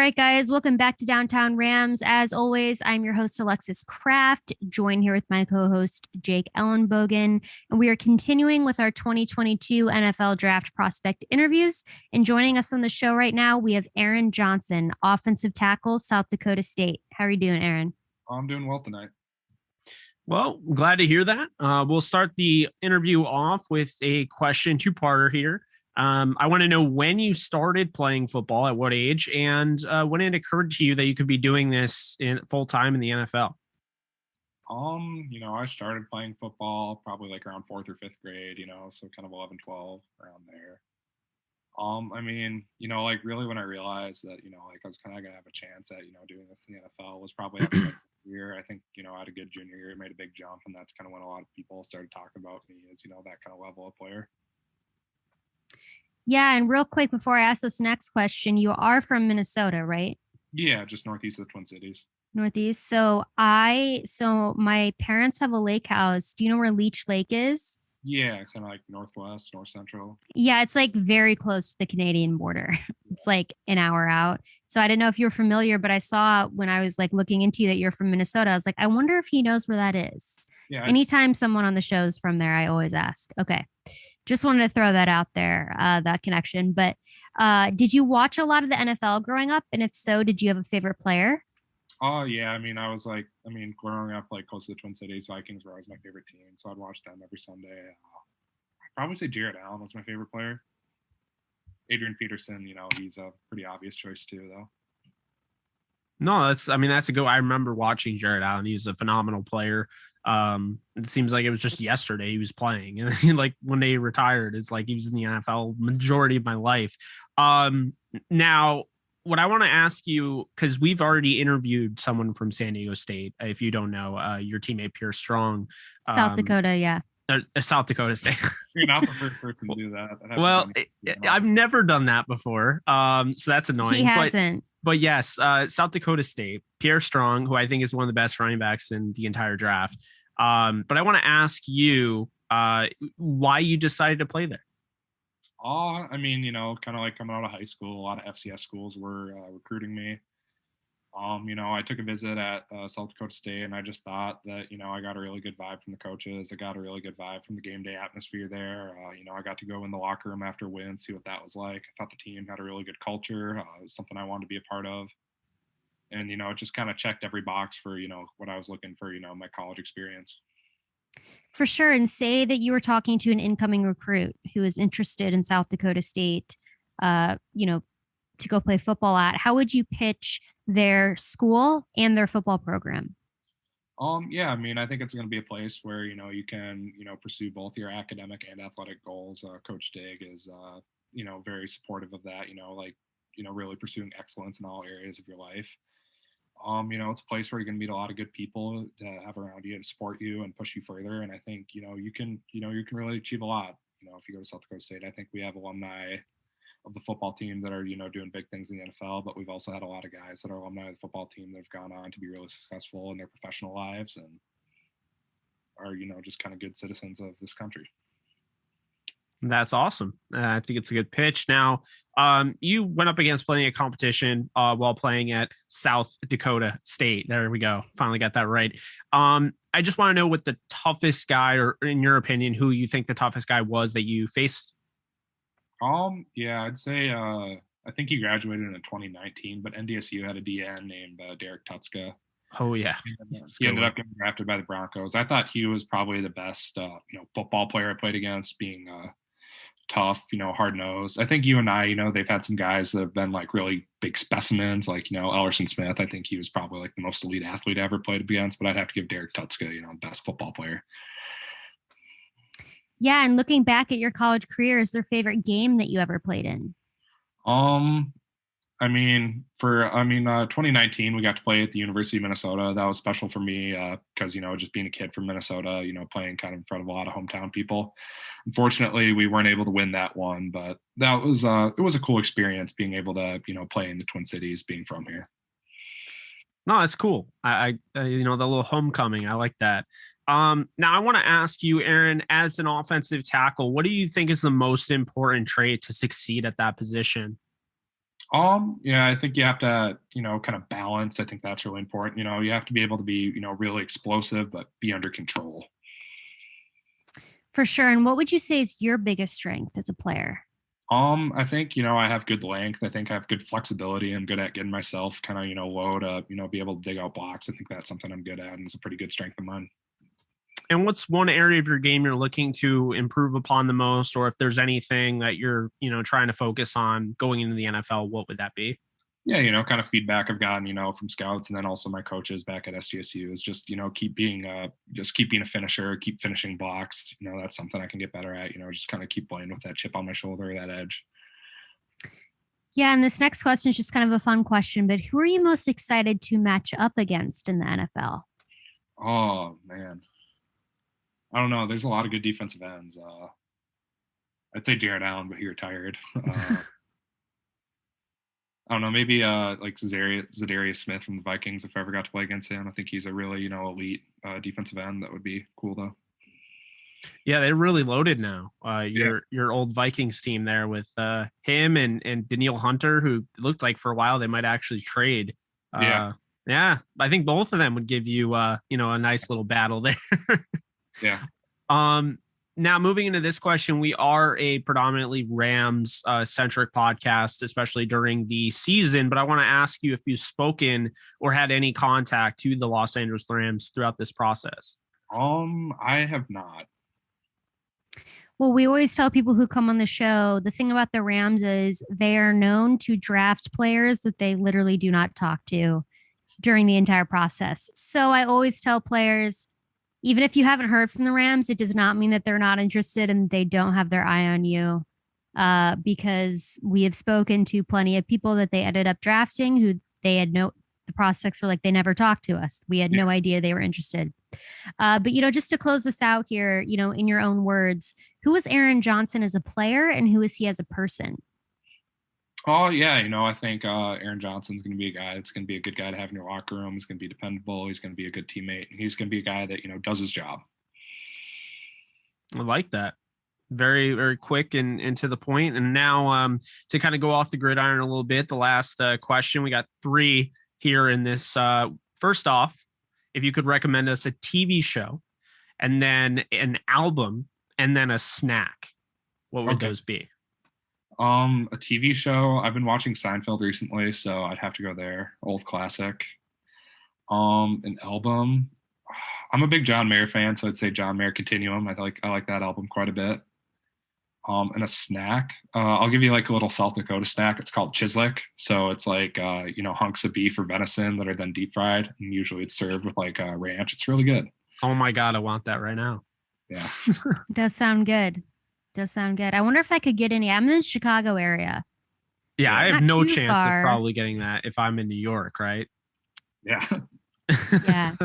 right, guys, welcome back to Downtown Rams. As always, I'm your host, Alexis Kraft, joined here with my co host, Jake Ellenbogen. And we are continuing with our 2022 NFL Draft Prospect interviews. And joining us on the show right now, we have Aron Johnson, offensive tackle, South Dakota State. How are you doing, Aron? I'm doing well tonight. Well, glad to hear that. We'll start the interview off with a question, two-parter here. I want to know when you started playing football, at what age, and when it occurred to you that you could be doing this in full time in the NFL. I started playing football probably like around fourth or fifth grade, so kind of 11, 12 around there. Like really when I realized that, like I was kind of gonna have a chance at, doing this in the NFL was probably after my year. I think, I had a good junior year, made a big jump, and that's kind of when a lot of people started talking about me as, that kind of level of player. Yeah, and real quick before I ask this next question, you are from Minnesota, right? Yeah, just northeast of the Twin Cities. Northeast. So my parents have a lake house. Do you know where Leech Lake is? Yeah, kind of like northwest, north central. Yeah, it's like very close to the Canadian border. It's like an hour out. So I didn't know if you were familiar, but I saw when I was like looking into you that you're from Minnesota. I was like, I wonder if he knows where that is. Yeah. Anytime someone on the show is from there, I always ask. Okay. Just wanted to throw that out there, that connection. But did you watch a lot of the NFL growing up? And if so, did you have a favorite player? Oh, yeah. Growing up like close to the Twin Cities, Vikings were always my favorite team. So I'd watch them every Sunday. I'd probably say Jared Allen was my favorite player. Adrian Peterson, he's a pretty obvious choice too, though. No, that's a good. I remember watching Jared Allen. He was a phenomenal player. It seems like it was just yesterday he was playing, and like when they retired, it's like he was in the NFL majority of my life. Now what I want to ask you, because we've already interviewed someone from San Diego State, if you don't know, your teammate Pierce Strong, South Dakota, yeah. South Dakota State. You're not the first person to do that. Well, I've never done that before. So that's annoying. He hasn't. But yes, South Dakota State, Pierre Strong, who I think is one of the best running backs in the entire draft. But I want to ask you why you decided to play there. Kind of like coming out of high school, a lot of FCS schools were recruiting me. I took a visit at South Dakota State, and I just thought that, I got a really good vibe from the coaches. I got a really good vibe from the game day atmosphere there. I got to go in the locker room after wins, see what that was like. I thought the team had a really good culture. It was something I wanted to be a part of. And, it just kind of checked every box for, what I was looking for, my college experience. For sure. And say that you were talking to an incoming recruit who is interested in South Dakota State, to go play football at. How would you pitch their school and their football program? I think it's going to be a place where, you can, pursue both your academic and athletic goals. Coach Dig is, very supportive of that, really pursuing excellence in all areas of your life. It's a place where you're going to meet a lot of good people to have around you to support you and push you further. And I think, you can really achieve a lot, if you go to South Dakota State. I think we have alumni of the football team that are, doing big things in the NFL, but we've also had a lot of guys that are alumni of the football team that have gone on to be really successful in their professional lives and are, just kind of good citizens of this country. That's awesome. I think it's a good pitch. Now, you went up against plenty of competition while playing at South Dakota State. There we go. Finally got that right. I just want to know what the toughest guy, or in your opinion, who you think the toughest guy was that you faced. I'd say I think he graduated in 2019, but NDSU had a DN named Derek Tutska. Oh yeah, he ended up getting drafted by the Broncos. I thought he was probably the best football player I played against, being tough, hard nosed. I think you and I, they've had some guys that have been like really big specimens, like Ellerson Smith. I think he was probably like the most elite athlete I ever played against, but I'd have to give Derek Tutska, the best football player. Yeah, and looking back at your college career, is there a favorite game that you ever played in? 2019, we got to play at the University of Minnesota. That was special for me because, just being a kid from Minnesota, playing kind of in front of a lot of hometown people. Unfortunately, we weren't able to win that one, but that was it was a cool experience being able to, play in the Twin Cities, being from here. No, that's cool. I the little homecoming. I like that. Now I want to ask you, Aron, as an offensive tackle, what do you think is the most important trait to succeed at that position? Yeah, I think you have to, kind of balance. I think that's really important. You have to be able to be, really explosive, but be under control. For sure. And what would you say is your biggest strength as a player? I think, I have good length. I think I have good flexibility. I'm good at getting myself kind of, low to, be able to dig out blocks. I think that's something I'm good at, and it's a pretty good strength of mine. And what's one area of your game you're looking to improve upon the most, or if there's anything that you're, trying to focus on going into the NFL, what would that be? Yeah, kind of feedback I've gotten, from scouts, and then also my coaches back at SDSU is just, keep being a finisher, keep finishing blocks. That's something I can get better at, just kind of keep playing with that chip on my shoulder, that edge. Yeah, and this next question is just kind of a fun question, but who are you most excited to match up against in the NFL? Oh, man. I don't know. There's a lot of good defensive ends. I'd say Jared Allen, but he retired. I don't know, maybe like Zadarius Smith from the Vikings, if I ever got to play against him. I think he's a really, elite defensive end. That would be cool, though. Yeah, they're really loaded now. Your old Vikings team there with him and Danielle Hunter, who looked like for a while they might actually trade. Yeah, I think both of them would give you, a nice little battle there. Yeah. Now, moving into this question, we are a predominantly Rams centric podcast, especially during the season. But I want to ask you if you've spoken or had any contact to the Los Angeles Rams throughout this process. I have not. Well, we always tell people who come on the show, the thing about the Rams is they are known to draft players that they literally do not talk to during the entire process. So I always tell players, even if you haven't heard from the Rams, it does not mean that they're not interested and they don't have their eye on you, because we have spoken to plenty of people that they ended up drafting who they had the prospects were like, they never talked to us. We had no idea they were interested. But, just to close this out here, in your own words, who is Aron Johnson as a player and who is he as a person? Oh, yeah. I think Aron Johnson's going to be a guy that's going to be a good guy to have in your locker room. He's going to be dependable. He's going to be a good teammate. And he's going to be a guy that, does his job. I like that. Very, very quick and to the point. And now to kind of go off the gridiron a little bit, the last question, we got 3 here in this. First off, if you could recommend us a TV show and then an album and then a snack, what would those be? A TV show. I've been watching Seinfeld recently, so I'd have to go there. Old classic. An album. I'm a big John Mayer fan, so I'd say John Mayer Continuum. I like that album quite a bit. And a snack. I'll give you like a little South Dakota snack. It's called Chislic. So it's like hunks of beef or venison that are then deep fried, and usually it's served with like ranch. It's really good. Oh my God, I want that right now. Yeah. Does sound good. I wonder if I could get any. I'm in the Chicago area. Yeah, I have no chance of probably getting that if I'm in New York, right? Yeah. Yeah.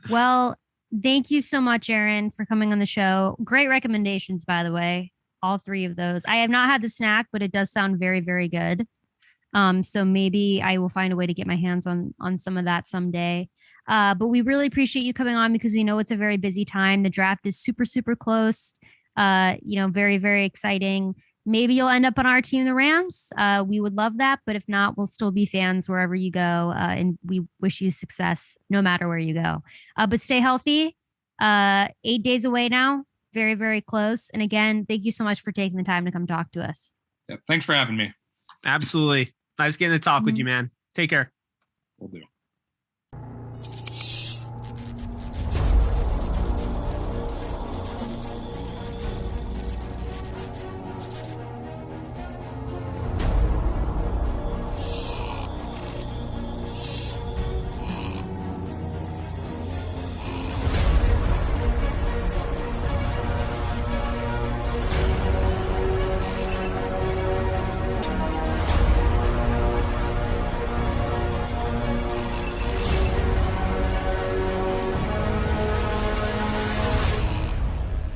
Well, thank you so much, Aron, for coming on the show. Great recommendations, by the way. All 3 of those. I have not had the snack, but it does sound very, very good. So maybe I will find a way to get my hands on some of that someday. But we really appreciate you coming on because we know it's a very busy time. The draft is super, super close. Very, very exciting. Maybe you'll end up on our team, the Rams. We would love that. But if not, we'll still be fans wherever you go. And we wish you success no matter where you go. But stay healthy. 8 days away now. Very, very close. And again, thank you so much for taking the time to come talk to us. Yeah, thanks for having me. Absolutely. Nice getting to talk with you, man. Take care. Will do.